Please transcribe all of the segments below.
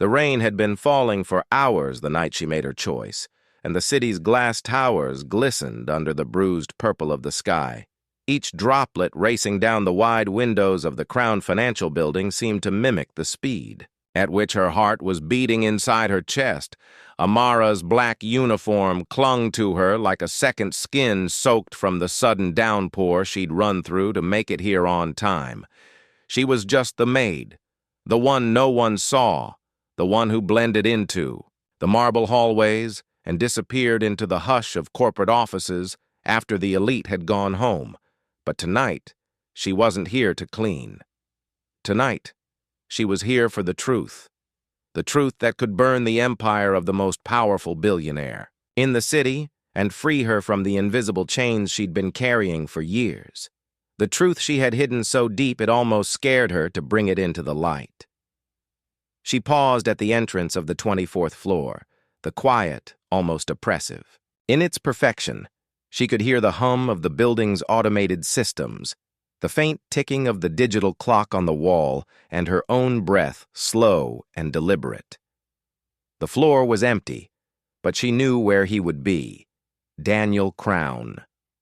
The rain had been falling for hours the night she made her choice, and the city's glass towers glistened under the bruised purple of the sky. Each droplet racing down the wide windows of the Crown Financial Building seemed to mimic the speed at which her heart was beating inside her chest. Amara's black uniform clung to her like a second skin soaked from the sudden downpour she'd run through to make it here on time. She was just the maid, the one no one saw, the one who blended into the marble hallways and disappeared into the hush of corporate offices after the elite had gone home. But tonight, she wasn't here to clean. Tonight, she was here for the truth that could burn the empire of the most powerful billionaire in the city and free her from the invisible chains she'd been carrying for years. The truth she had hidden so deep it almost scared her to bring it into the light. She paused at the entrance of the 24th floor, the quiet, almost oppressive. In its perfection, she could hear the hum of the building's automated systems, the faint ticking of the digital clock on the wall, and her own breath slow and deliberate. The floor was empty, but she knew where he would be. Daniel Crown,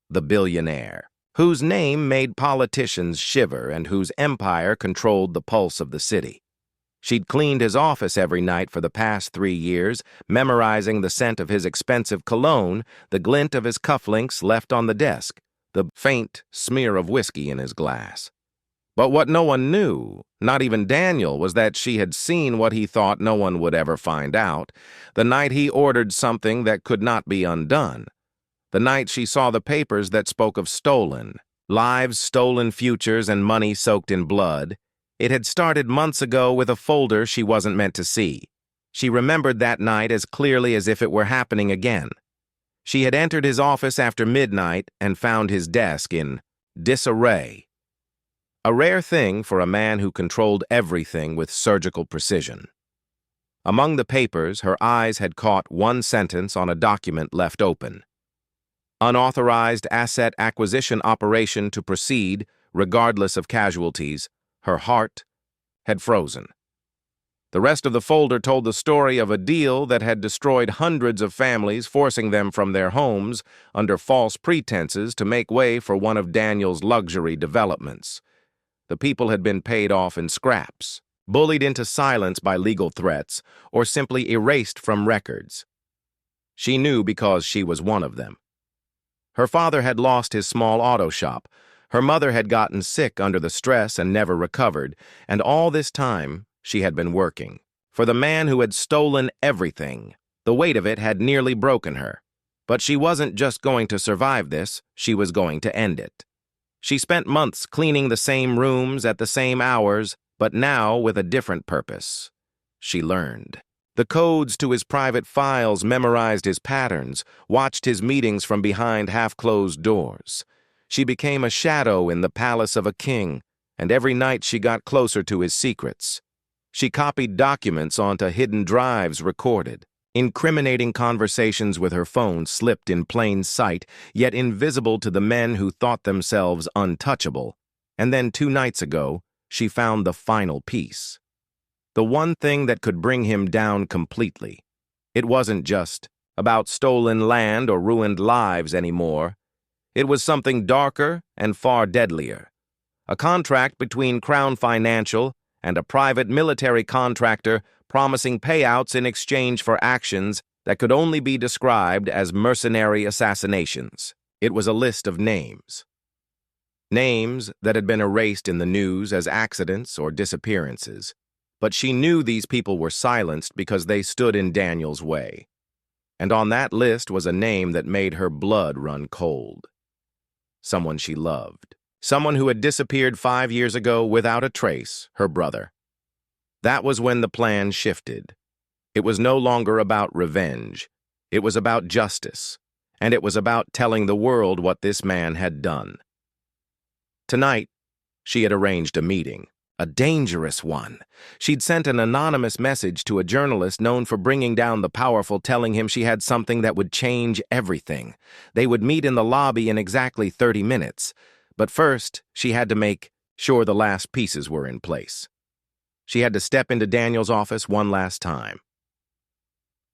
the billionaire, whose name made politicians shiver and whose empire controlled the pulse of the city. She'd cleaned his office every night for the past 3 years, memorizing the scent of his expensive cologne, the glint of his cufflinks left on the desk, the faint smear of whiskey in his glass. But what no one knew, not even Daniel, was that she had seen what he thought no one would ever find out, the night he ordered something that could not be undone, the night she saw the papers that spoke of stolen lives, stolen futures, and money soaked in blood. It had started months ago with a folder she wasn't meant to see. She remembered that night as clearly as if it were happening again. She had entered his office after midnight and found his desk in disarray. A rare thing for a man who controlled everything with surgical precision. Among the papers, her eyes had caught one sentence on a document left open. Unauthorized asset acquisition operation to proceed, regardless of casualties. Her heart had frozen. The rest of the folder told the story of a deal that had destroyed hundreds of families, forcing them from their homes under false pretenses to make way for one of Daniel's luxury developments. The people had been paid off in scraps, bullied into silence by legal threats, or simply erased from records. She knew because she was one of them. Her father had lost his small auto shop. Her mother had gotten sick under the stress and never recovered, and all this time she had been working for the man who had stolen everything. The weight of it had nearly broken her. But she wasn't just going to survive this, she was going to end it. She spent months cleaning the same rooms at the same hours, but now with a different purpose. She learned the codes to his private files, memorized his patterns, watched his meetings from behind half-closed doors. She became a shadow in the palace of a king, and every night she got closer to his secrets. She copied documents onto hidden drives recorded. Incriminating conversations with her phone slipped in plain sight, yet invisible to the men who thought themselves untouchable. And then 2 nights ago, she found the final piece. The one thing that could bring him down completely. It wasn't just about stolen land or ruined lives anymore. It was something darker and far deadlier. A contract between Crown Financial and a private military contractor promising payouts in exchange for actions that could only be described as mercenary assassinations. It was a list of names. Names that had been erased in the news as accidents or disappearances. But she knew these people were silenced because they stood in Daniel's way. And on that list was a name that made her blood run cold. Someone she loved. Someone who had disappeared 5 years ago without a trace, her brother. That was when the plan shifted. It was no longer about revenge. It was about justice. And it was about telling the world what this man had done. Tonight, she had arranged a meeting. A dangerous one. She'd sent an anonymous message to a journalist known for bringing down the powerful, telling him she had something that would change everything. They would meet in the lobby in exactly 30 minutes. But first, she had to make sure the last pieces were in place. She had to step into Daniel's office one last time.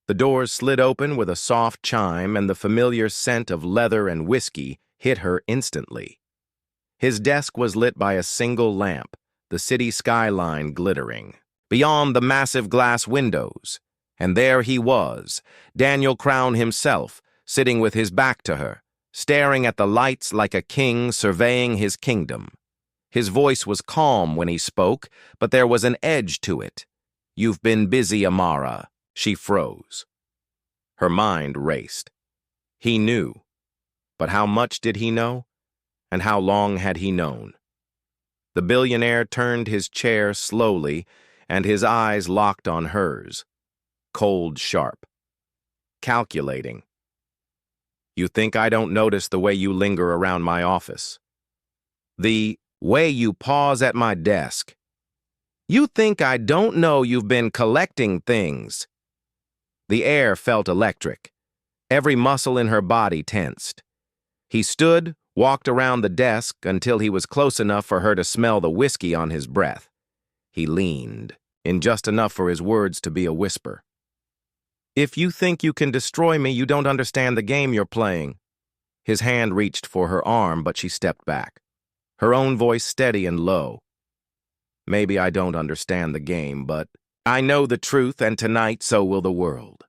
The doors slid open with a soft chime, and the familiar scent of leather and whiskey hit her instantly. His desk was lit by a single lamp, the city skyline glittering. Beyond the massive glass windows, and there he was, Daniel Crown himself, sitting with his back to her, staring at the lights like a king surveying his kingdom. His voice was calm when he spoke, but there was an edge to it. "You've been busy, Amara." She froze. Her mind raced. He knew. But how much did he know? And how long had he known? The billionaire turned his chair slowly, and his eyes locked on hers. Cold, sharp. Calculating. "You think I don't notice the way you linger around my office? The way you pause at my desk? You think I don't know you've been collecting things?" The air felt electric. Every muscle in her body tensed. He stood, walked around the desk until he was close enough for her to smell the whiskey on his breath. He leaned, in just enough for his words to be a whisper. "If you think you can destroy me, you don't understand the game you're playing." His hand reached for her arm, but she stepped back, her own voice steady and low. "Maybe I don't understand the game, but I know the truth, and tonight so will the world."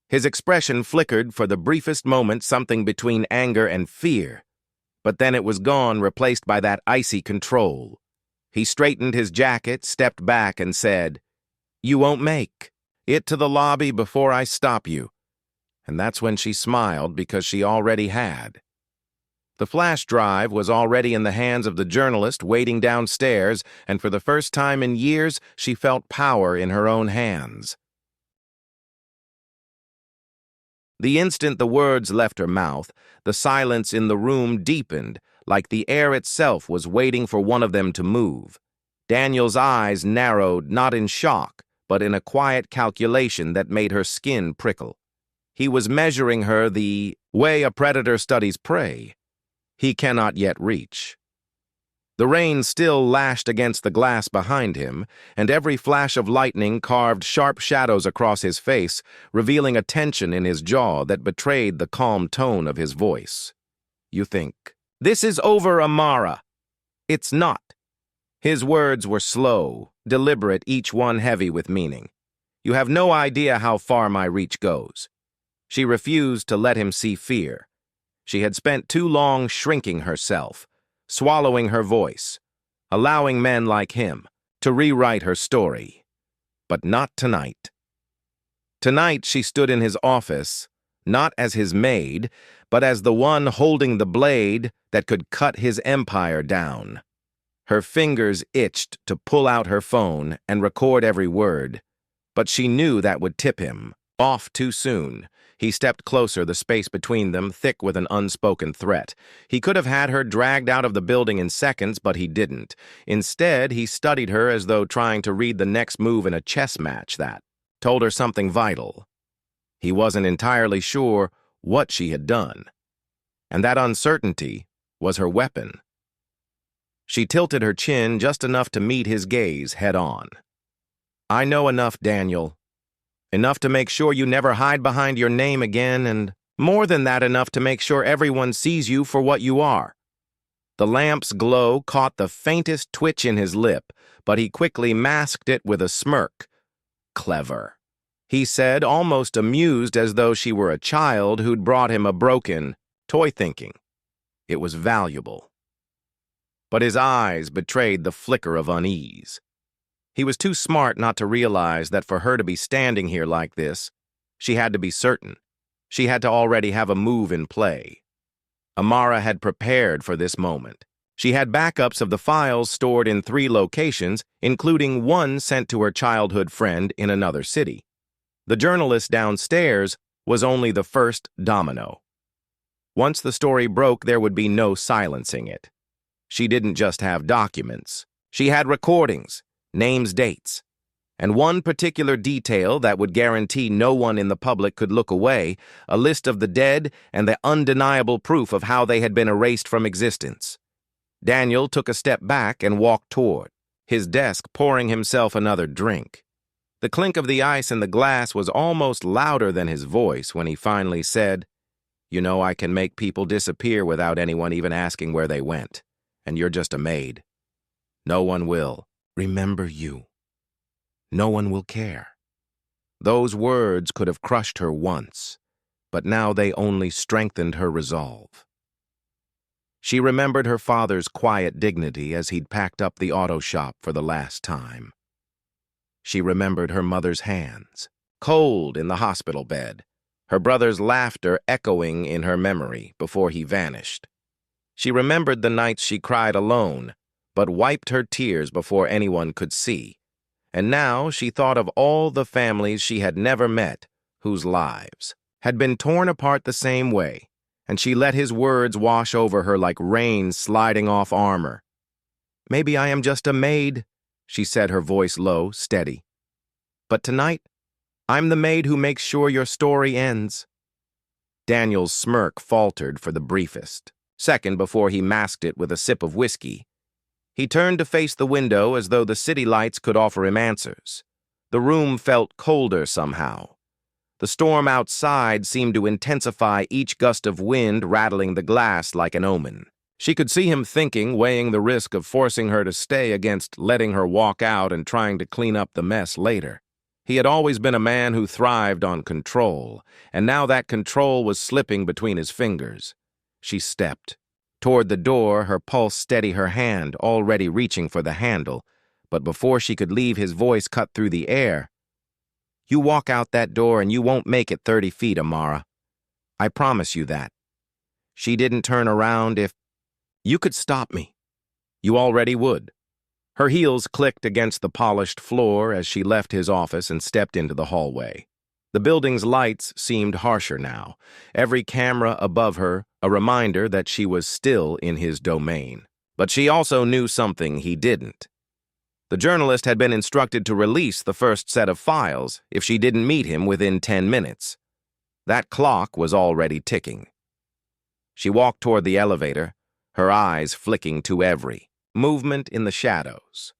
His expression flickered for the briefest moment, something between anger and fear, but then it was gone, replaced by that icy control. He straightened his jacket, stepped back, and said, "You won't make it to the lobby before I stop you." And that's when she smiled, because she already had. The flash drive was already in the hands of the journalist waiting downstairs, and for the first time in years, she felt power in her own hands. The instant the words left her mouth, the silence in the room deepened, like the air itself was waiting for one of them to move. Daniel's eyes narrowed, not in shock, but in a quiet calculation that made her skin prickle. He was measuring her the way a predator studies prey. He cannot yet reach. The rain still lashed against the glass behind him, and every flash of lightning carved sharp shadows across his face, revealing a tension in his jaw that betrayed the calm tone of his voice. "You think this is over, Amara? It's not." His words were slow, deliberate, each one heavy with meaning. "You have no idea how far my reach goes." She refused to let him see fear. She had spent too long shrinking herself, swallowing her voice, allowing men like him to rewrite her story. But not tonight. Tonight she stood in his office, not as his maid, but as the one holding the blade that could cut his empire down. Her fingers itched to pull out her phone and record every word, but she knew that would tip him off too soon. He stepped closer, the space between them thick with an unspoken threat. He could have had her dragged out of the building in seconds, but he didn't. Instead, he studied her as though trying to read the next move in a chess match that told her something vital. He wasn't entirely sure what she had done, and that uncertainty was her weapon. She tilted her chin just enough to meet his gaze head-on. "I know enough, Daniel. Enough to make sure you never hide behind your name again, and more than that, enough to make sure everyone sees you for what you are." The lamp's glow caught the faintest twitch in his lip, but he quickly masked it with a smirk. "Clever," he said, almost amused, as though she were a child who'd brought him a broken toy, thinking it was valuable. But his eyes betrayed the flicker of unease. He was too smart not to realize that for her to be standing here like this, she had to be certain. She had to already have a move in play. Amara had prepared for this moment. She had backups of the files stored in 3 locations, including one sent to her childhood friend in another city. The journalist downstairs was only the first domino. Once the story broke, there would be no silencing it. She didn't just have documents. She had recordings, names, dates, and one particular detail that would guarantee no one in the public could look away, a list of the dead and the undeniable proof of how they had been erased from existence. Daniel took a step back and walked toward. his desk pouring himself another drink. The clink of the ice in the glass was almost louder than his voice when he finally said, "You know, I can make people disappear without anyone even asking where they went. And you're just a maid. No one will remember you. No one will care." Those words could have crushed her once, but now they only strengthened her resolve. She remembered her father's quiet dignity as he'd packed up the auto shop for the last time. She remembered her mother's hands, cold in the hospital bed, her brother's laughter echoing in her memory before he vanished. She remembered the nights she cried alone, but wiped her tears before anyone could see. And now she thought of all the families she had never met, whose lives had been torn apart the same way, and she let his words wash over her like rain sliding off armor. "Maybe I am just a maid," she said, her voice low, steady. "But tonight, I'm the maid who makes sure your story ends." Daniel's smirk faltered for the briefest second before he masked it with a sip of whiskey. He turned to face the window as though the city lights could offer him answers. The room felt colder somehow. The storm outside seemed to intensify, each gust of wind rattling the glass like an omen. She could see him thinking, weighing the risk of forcing her to stay against letting her walk out and trying to clean up the mess later. He had always been a man who thrived on control, and now that control was slipping between his fingers. She stepped toward the door, her pulse steady, her hand already reaching for the handle, but before she could leave, his voice cut through the air. "You walk out that door and you won't make it 30 feet, Amara. I promise you that. She didn't turn around. If you could stop me, you already would." Her heels clicked against the polished floor as she left his office and stepped into the hallway. The building's lights seemed harsher now, every camera above her a reminder that she was still in his domain. But she also knew something he didn't. The journalist had been instructed to release the first set of files if she didn't meet him within 10 minutes. That clock was already ticking. She walked toward the elevator, her eyes flicking to every movement in the shadows.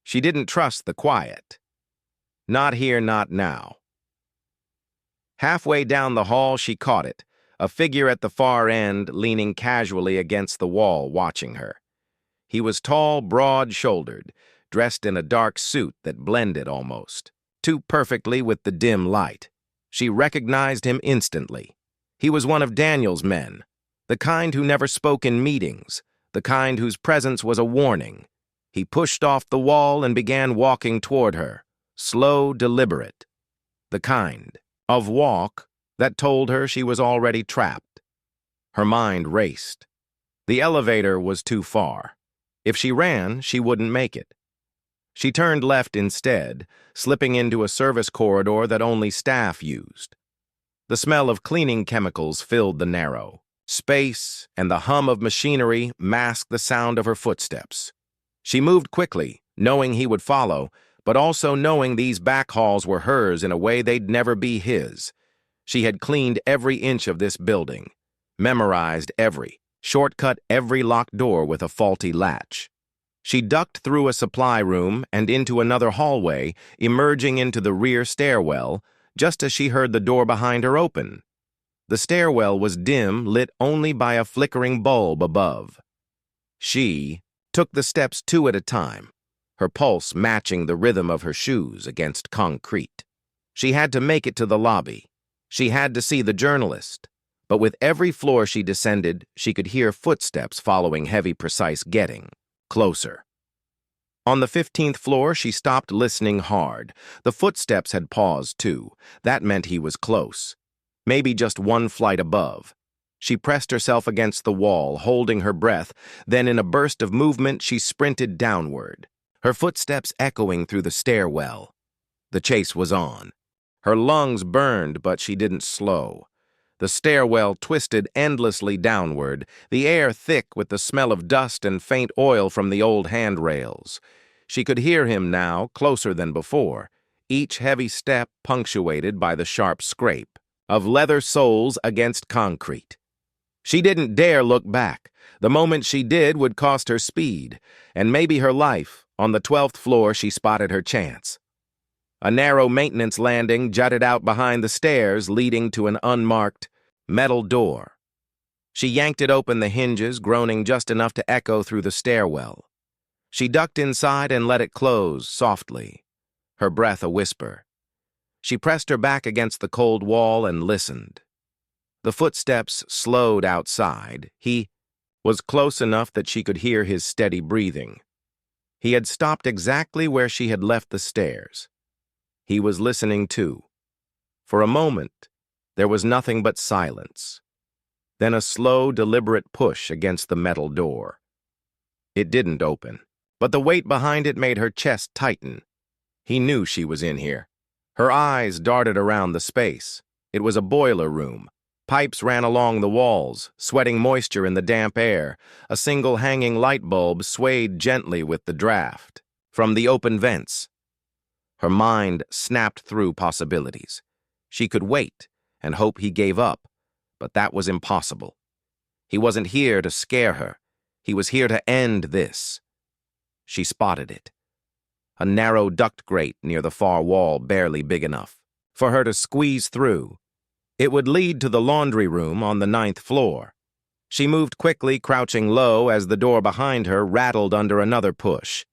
She didn't trust the quiet. Not here, not now. Halfway down the hall, she caught it, a figure at the far end leaning casually against the wall, watching her. He was tall, broad-shouldered, dressed in a dark suit that blended almost too perfectly with the dim light. She recognized him instantly. He was one of Daniel's men, the kind who never spoke in meetings, the kind whose presence was a warning. He pushed off the wall and began walking toward her, slow, deliberate. The kind of walk that told her she was already trapped. Her mind raced. The elevator was too far. If she ran, she wouldn't make it. She turned left instead, slipping into a service corridor that only staff used. The smell of cleaning chemicals filled the narrow space, and the hum of machinery masked the sound of her footsteps. She moved quickly, knowing he would follow, but also knowing these back halls were hers in a way they'd never be his. She had cleaned every inch of this building, memorized shortcut every locked door with a faulty latch. She ducked through a supply room and into another hallway, emerging into the rear stairwell, just as she heard the door behind her open. The stairwell was dim, lit only by a flickering bulb above. She took the steps 2 at a time, her pulse matching the rhythm of her shoes against concrete. She had to make it to the lobby. She had to see the journalist. But with every floor she descended, she could hear footsteps following heavy, precise getting closer. On the 15th floor, she stopped listening hard. The footsteps had paused, too. That meant he was close. Maybe just one flight above. She pressed herself against the wall, holding her breath. Then, in a burst of movement, she sprinted downward, her footsteps echoing through the stairwell. The chase was on. Her lungs burned, but she didn't slow. The stairwell twisted endlessly downward, the air thick with the smell of dust and faint oil from the old handrails. She could hear him now, closer than before, each heavy step punctuated by the sharp scrape of leather soles against concrete. She didn't dare look back. The moment she did would cost her speed, and maybe her life, On the 12th floor, she spotted her chance. A narrow maintenance landing jutted out behind the stairs, leading to an unmarked metal door. She yanked it open, the hinges groaning just enough to echo through the stairwell. She ducked inside and let it close softly, her breath a whisper. She pressed her back against the cold wall and listened. The footsteps slowed outside. He was close enough that she could hear his steady breathing. He had stopped exactly where she had left the stairs. He was listening too. For a moment, there was nothing but silence. Then a slow, deliberate push against the metal door. It didn't open, but the weight behind it made her chest tighten. He knew she was in here. Her eyes darted around the space. It was a boiler room. Pipes ran along the walls, sweating moisture in the damp air. A single hanging light bulb swayed gently with the draft. From the open vents, her mind snapped through possibilities. She could wait and hope he gave up, but that was impossible. He wasn't here to scare her. He was here to end this. She spotted it. A narrow duct grate near the far wall, barely big enough for her to squeeze through. It would lead to the laundry room on the 9th floor. She moved quickly, crouching low as the door behind her rattled under another push.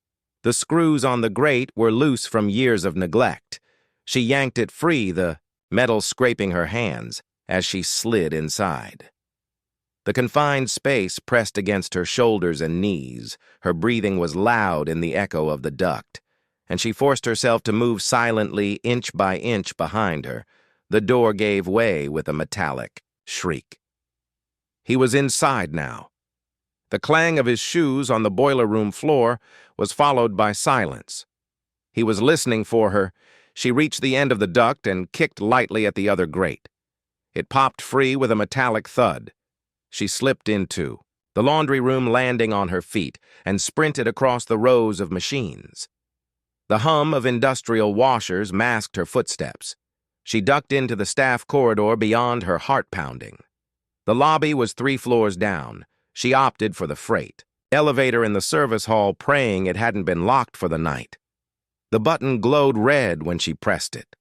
The screws on the grate were loose from years of neglect. She yanked it free, the metal scraping her hands as she slid inside. The confined space pressed against her shoulders and knees. Her breathing was loud in the echo of the duct, and she forced herself to move silently, inch by inch behind her. The door gave way with a metallic shriek. He was inside now. The clang of his shoes on the boiler room floor was followed by silence. He was listening for her. She reached the end of the duct and kicked lightly at the other grate. It popped free with a metallic thud. She slipped into the laundry room, landing on her feet, and sprinted across the rows of machines. The hum of industrial washers masked her footsteps. She ducked into the staff corridor beyond, her heart pounding. The lobby was 3 floors down. She opted for the freight elevator in the service hall, praying it hadn't been locked for the night. The button glowed red when she pressed it.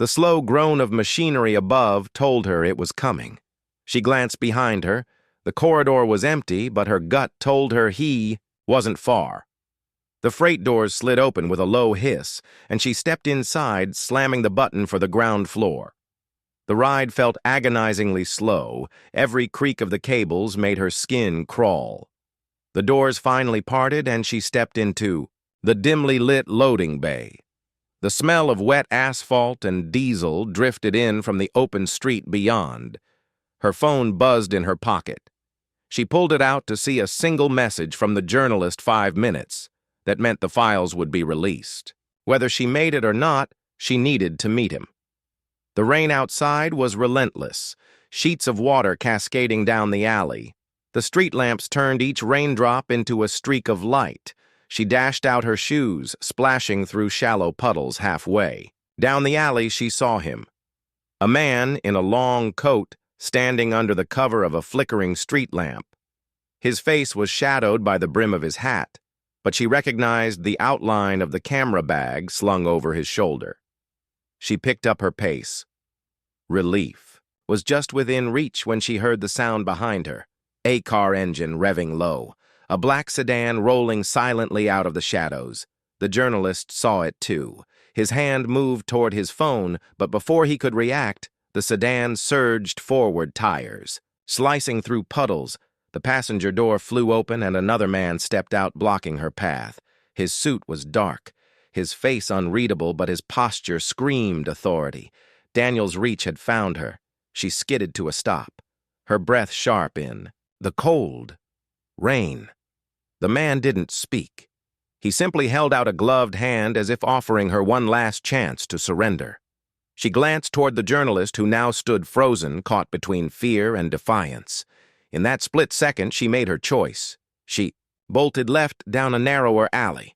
The slow groan of machinery above told her it was coming. She glanced behind her. The corridor was empty, but her gut told her he wasn't far. The freight doors slid open with a low hiss, and she stepped inside, slamming the button for the ground floor. The ride felt agonizingly slow. Every creak of the cables made her skin crawl. The doors finally parted, and she stepped into the dimly lit loading bay. The smell of wet asphalt and diesel drifted in from the open street beyond. Her phone buzzed in her pocket. She pulled it out to see a single message from the journalist 5 minutes. That meant the files would be released. Whether she made it or not, she needed to meet him. The rain outside was relentless, sheets of water cascading down the alley. The street lamps turned each raindrop into a streak of light. She dashed out her shoes, splashing through shallow puddles halfway. Down the alley, she saw him. A man in a long coat, standing under the cover of a flickering street lamp. His face was shadowed by the brim of his hat, but she recognized the outline of the camera bag slung over his shoulder. She picked up her pace. Relief was just within reach when she heard the sound behind her. A car engine revving low, a black sedan rolling silently out of the shadows. The journalist saw it too. His hand moved toward his phone, but before he could react, the sedan surged forward, tires slicing through puddles. The passenger door flew open and another man stepped out, blocking her path. His suit was dark, his face unreadable, but his posture screamed authority. Daniel's reach had found her. She skidded to a stop, her breath sharp in the cold rain. The man didn't speak. He simply held out a gloved hand as if offering her one last chance to surrender. She glanced toward the journalist, who now stood frozen, caught between fear and defiance. In that split second, she made her choice. She bolted left down a narrower alley.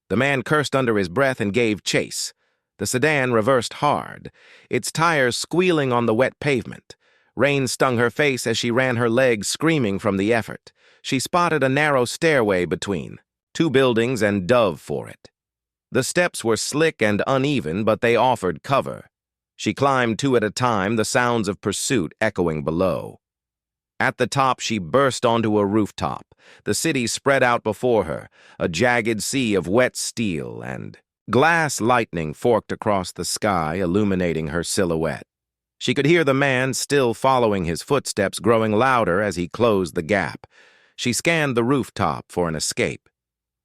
The man cursed under his breath and gave chase. The sedan reversed hard, its tires squealing on the wet pavement. Rain stung her face as she ran her legs, screaming from the effort. She spotted a narrow stairway between 2 buildings and dove for it. The steps were slick and uneven, but they offered cover. She climbed 2 at a time, the sounds of pursuit echoing below. At the top, she burst onto a rooftop. The city spread out before her, a jagged sea of wet steel, and glass lightning forked across the sky, illuminating her silhouette. She could hear the man, still following his footsteps, growing louder as he closed the gap. She scanned the rooftop for an escape.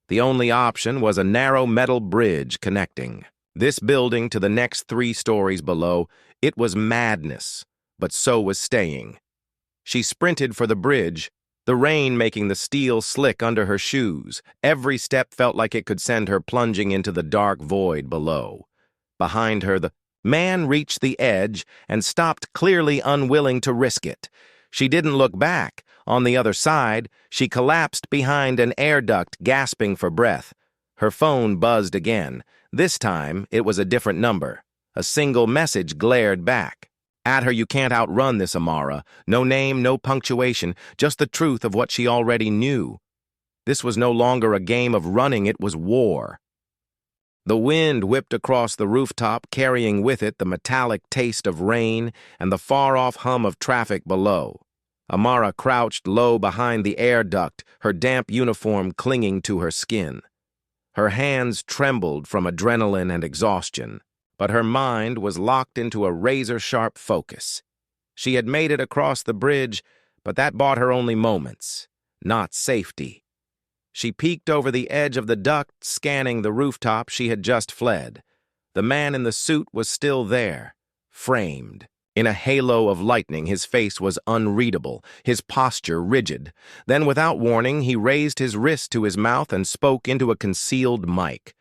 The only option was a narrow metal bridge connecting this building to the next 3 stories below. It was madness, but so was staying. She sprinted for the bridge, the rain making the steel slick under her shoes. Every step felt like it could send her plunging into the dark void below. Behind her, the man reached the edge and stopped, clearly unwilling to risk it. She didn't look back. On the other side, she collapsed behind an air duct, gasping for breath. Her phone buzzed again. This time, it was a different number. A single message glared back. At her, "You can't outrun this, Amara. No name, no punctuation, just the truth of what she already knew." This was no longer a game of running, it was war. The wind whipped across the rooftop, carrying with it the metallic taste of rain and the far-off hum of traffic below. Amara crouched low behind the air duct, her damp uniform clinging to her skin. Her hands trembled from adrenaline and exhaustion, but her mind was locked into a razor-sharp focus. She had made it across the bridge, but that bought her only moments, not safety. She peeked over the edge of the duct, scanning the rooftop she had just fled. The man in the suit was still there, framed. In a halo of lightning, his face was unreadable, his posture rigid. Then, without warning, he raised his wrist to his mouth and spoke into a concealed mic.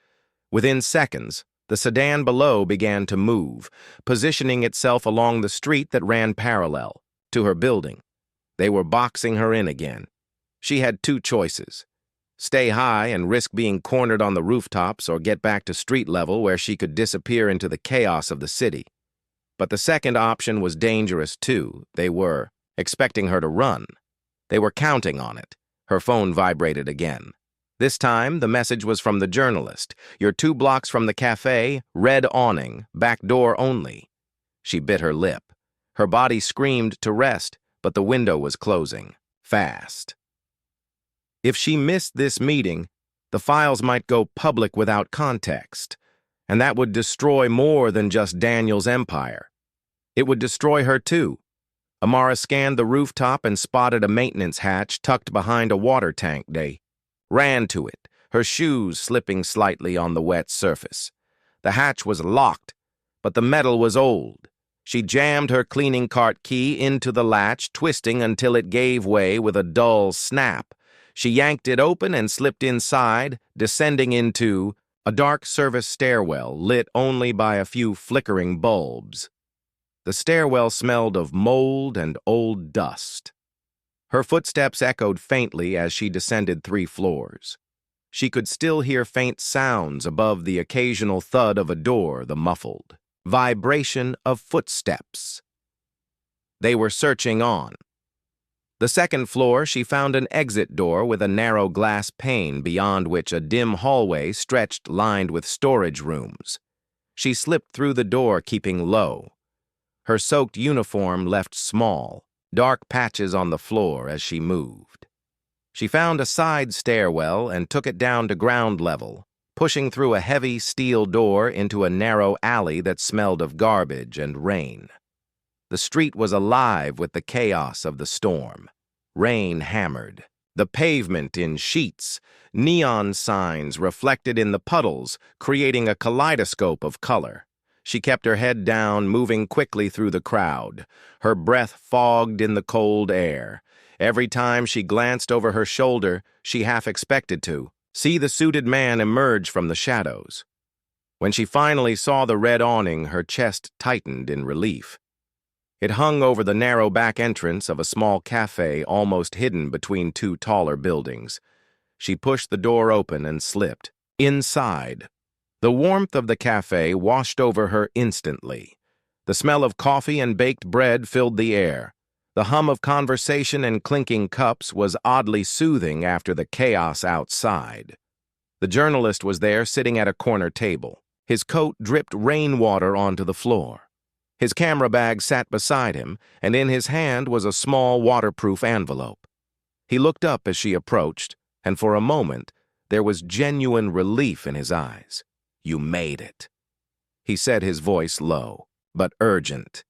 Within seconds, the sedan below began to move, positioning itself along the street that ran parallel to her building. They were boxing her in again. She had 2 choices: stay high and risk being cornered on the rooftops, or get back to street level where she could disappear into the chaos of the city. But the second option was dangerous too. They were expecting her to run. They were counting on it. Her phone vibrated again. This time, the message was from the journalist. "You're 2 blocks from the cafe, red awning, back door only." She bit her lip. Her body screamed to rest, but the window was closing, fast. If she missed this meeting, the files might go public without context, and that would destroy more than just Daniel's empire. It would destroy her too. Amara scanned the rooftop and spotted a maintenance hatch tucked behind a water tank. They ran to it, her shoes slipping slightly on the wet surface. The hatch was locked, but the metal was old. She jammed her cleaning cart key into the latch, twisting until it gave way with a dull snap. She yanked it open and slipped inside, descending into a dark service stairwell lit only by a few flickering bulbs. The stairwell smelled of mold and old dust. Her footsteps echoed faintly as she descended 3 floors. She could still hear faint sounds above the occasional thud of a door, the muffled vibration of footsteps. They were searching on. The 2nd floor, she found an exit door with a narrow glass pane beyond which a dim hallway stretched, lined with storage rooms. She slipped through the door, keeping low. Her soaked uniform left small, dark patches on the floor as she moved. She found a side stairwell and took it down to ground level, pushing through a heavy steel door into a narrow alley that smelled of garbage and rain. The street was alive with the chaos of the storm. Rain hammered. The pavement in sheets, neon signs reflected in the puddles, creating a kaleidoscope of color. She kept her head down, moving quickly through the crowd, her breath fogged in the cold air. Every time she glanced over her shoulder, she half expected to see the suited man emerge from the shadows. When she finally saw the red awning, her chest tightened in relief. It hung over the narrow back entrance of a small cafe almost hidden between 2 taller buildings. She pushed the door open and slipped inside. The warmth of the cafe washed over her instantly. The smell of coffee and baked bread filled the air. The hum of conversation and clinking cups was oddly soothing after the chaos outside. The journalist was there sitting at a corner table. His coat dripped rainwater onto the floor. His camera bag sat beside him, and in his hand was a small waterproof envelope. He looked up as she approached, and for a moment, there was genuine relief in his eyes. "You made it," he said, his voice low, but urgent.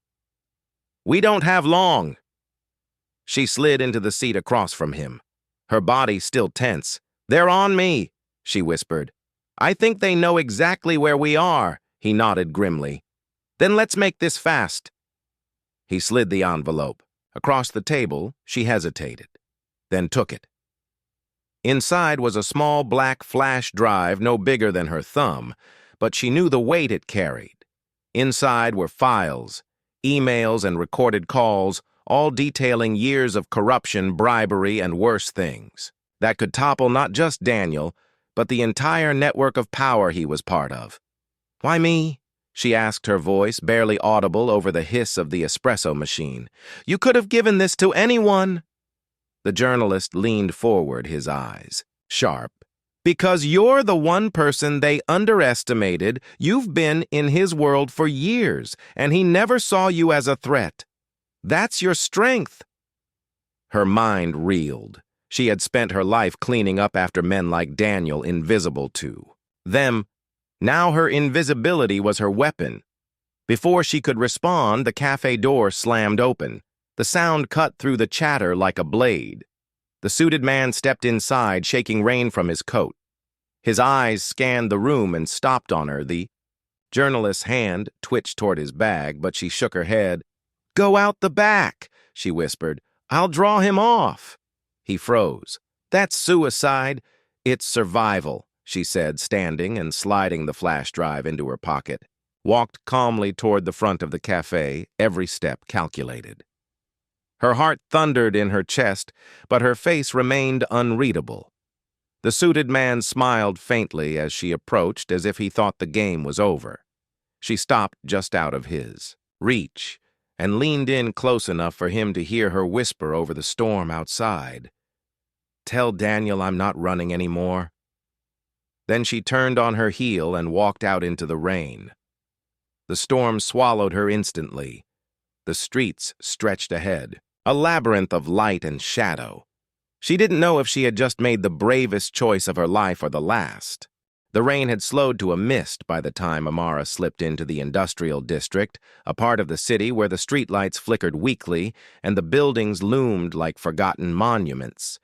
"We don't have long." She slid into the seat across from him, her body still tense. "They're on me," she whispered. "I think they know exactly where we are," he nodded grimly. "Then let's make this fast." He slid the envelope. Across the table, she hesitated, then took it. Inside was a small black flash drive no bigger than her thumb, but she knew the weight it carried. Inside were files, emails, and recorded calls, all detailing years of corruption, bribery, and worse things that could topple not just Daniel, but the entire network of power he was part of. "Why me?" she asked, her voice barely audible over the hiss of the espresso machine. "You could have given this to anyone." The journalist leaned forward, his eyes sharp. "Because you're the one person they underestimated. You've been in his world for years, and he never saw you as a threat. That's your strength." Her mind reeled. She had spent her life cleaning up after men like Daniel, invisible to them. Now her invisibility was her weapon. Before she could respond, the cafe door slammed open. The sound cut through the chatter like a blade. The suited man stepped inside, shaking rain from his coat. His eyes scanned the room and stopped on her. The journalist's hand twitched toward his bag, but she shook her head. "Go out the back," she whispered. "I'll draw him off." He froze. "That's suicide." "It's survival," she said, standing and sliding the flash drive into her pocket. Walked calmly toward the front of the cafe, every step calculated. Her heart thundered in her chest, but her face remained unreadable. The suited man smiled faintly as she approached, as if he thought the game was over. She stopped just out of his reach and leaned in close enough for him to hear her whisper over the storm outside. "Tell Daniel I'm not running anymore." Then she turned on her heel and walked out into the rain. The storm swallowed her instantly. The streets stretched ahead, a labyrinth of light and shadow. She didn't know if she had just made the bravest choice of her life or the last. The rain had slowed to a mist by the time Amara slipped into the industrial district, a part of the city where the streetlights flickered weakly and the buildings loomed like forgotten monuments.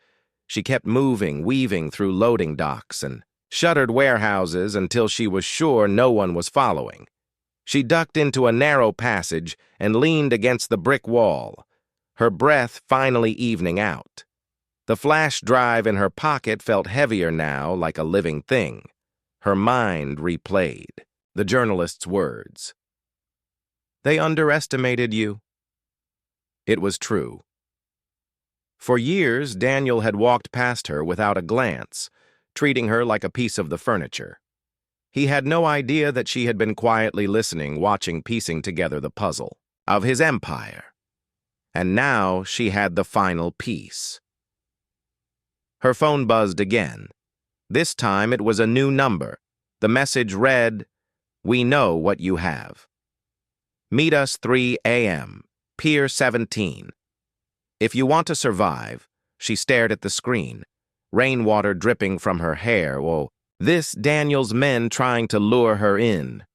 She kept moving, weaving through loading docks and shuttered warehouses until she was sure no one was following. She ducked into a narrow passage and leaned against the brick wall, her breath finally evening out. The flash drive in her pocket felt heavier now, like a living thing. Her mind replayed the journalist's words. "They underestimated you." It was true. For years, Daniel had walked past her without a glance, treating her like a piece of the furniture. He had no idea that she had been quietly listening, watching, piecing together the puzzle of his empire. And now she had the final piece. Her phone buzzed again. This time it was a new number. The message read, "We know what you have. Meet us 3 a.m., Pier 17. If you want to survive." She stared at the screen, rainwater dripping from her hair. Oh, this Daniel's men trying to lure her in.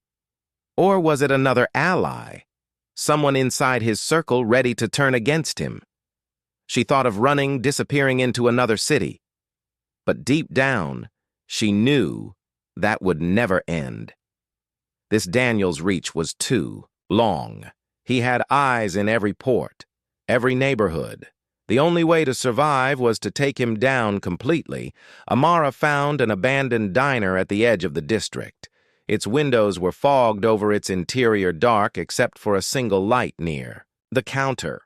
Or was it another ally? Someone inside his circle ready to turn against him? She thought of running, disappearing into another city. But deep down, she knew that would never end. This Daniel's reach was too long. He had eyes in every port, every neighborhood. The only way to survive was to take him down completely. Amara found an abandoned diner at the edge of the district. Its windows were fogged over its interior dark except for a single light near the counter.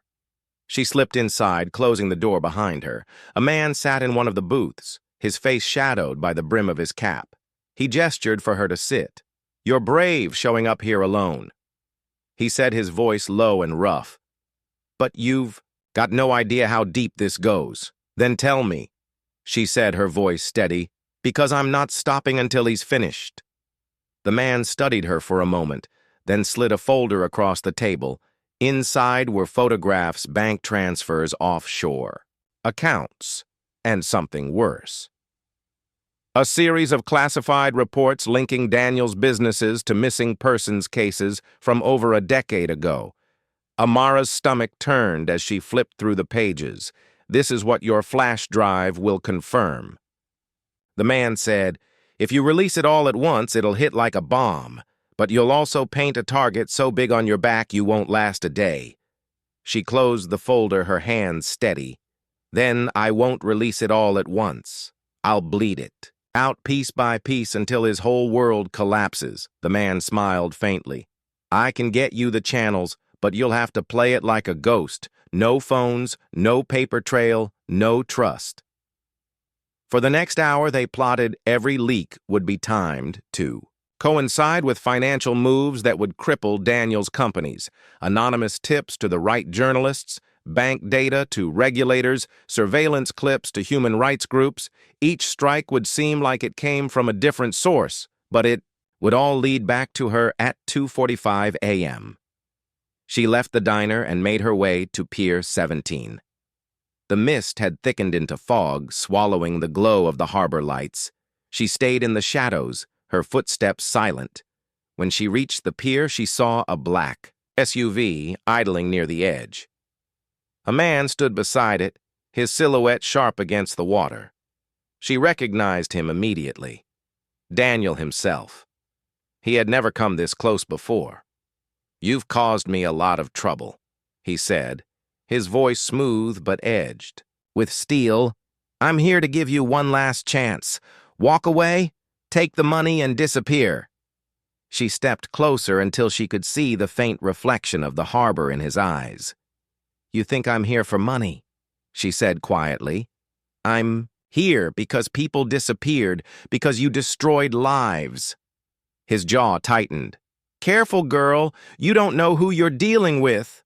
She slipped inside, closing the door behind her. A man sat in one of the booths, his face shadowed by the brim of his cap. He gestured for her to sit. "You're brave showing up here alone," he said, his voice low and rough. "But you've got no idea how deep this goes." "Then tell me," she said, her voice steady. Because I'm not stopping until he's finished." The man studied her for a moment, then slid a folder across the table. Inside were photographs, bank transfers offshore, accounts, and something worse. A series of classified reports linking Daniel's businesses to missing persons cases from over a decade ago. Amara's stomach turned as she flipped through the pages. "This is what your flash drive will confirm." The man said, "If you release it all at once, it'll hit like a bomb, but you'll also paint a target so big on your back you won't last a day." She closed the folder, her hands steady. "Then I won't release it all at once. I'll bleed it out piece by piece until his whole world collapses." The man smiled faintly. "I can get you the channels, but you'll have to play it like a ghost. No phones, no paper trail, no trust." For the next hour, they plotted every leak would be timed to coincide with financial moves that would cripple Daniel's companies, anonymous tips to the right journalists, bank data to regulators, surveillance clips to human rights groups. Each strike would seem like it came from a different source, but it would all lead back to her at 2:45 a.m. She left the diner and made her way to Pier 17. The mist had thickened into fog, swallowing the glow of the harbor lights. She stayed in the shadows, her footsteps silent. When she reached the pier, she saw a black SUV idling near the edge. A man stood beside it, his silhouette sharp against the water. She recognized him immediately. Daniel himself. He had never come this close before. "You've caused me a lot of trouble," he said, his voice smooth but edged. With steel, "I'm here to give you one last chance. Walk away, take the money, and disappear." She stepped closer until she could see the faint reflection of the harbor in his eyes. "You think I'm here for money?" she said quietly. "I'm here because people disappeared, because you destroyed lives." His jaw tightened. "Careful, girl. You don't know who you're dealing with."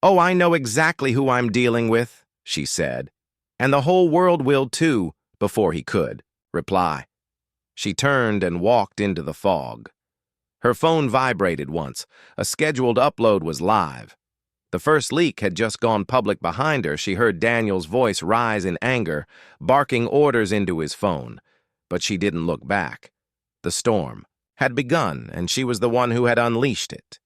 "Oh, I know exactly who I'm dealing with," she said. "And the whole world will too," before he could reply. She turned and walked into the fog. Her phone vibrated once. A scheduled upload was live. The first leak had just gone public behind her. She heard Daniel's voice rise in anger, barking orders into his phone. But she didn't look back. The storm had begun, and she was the one who had unleashed it.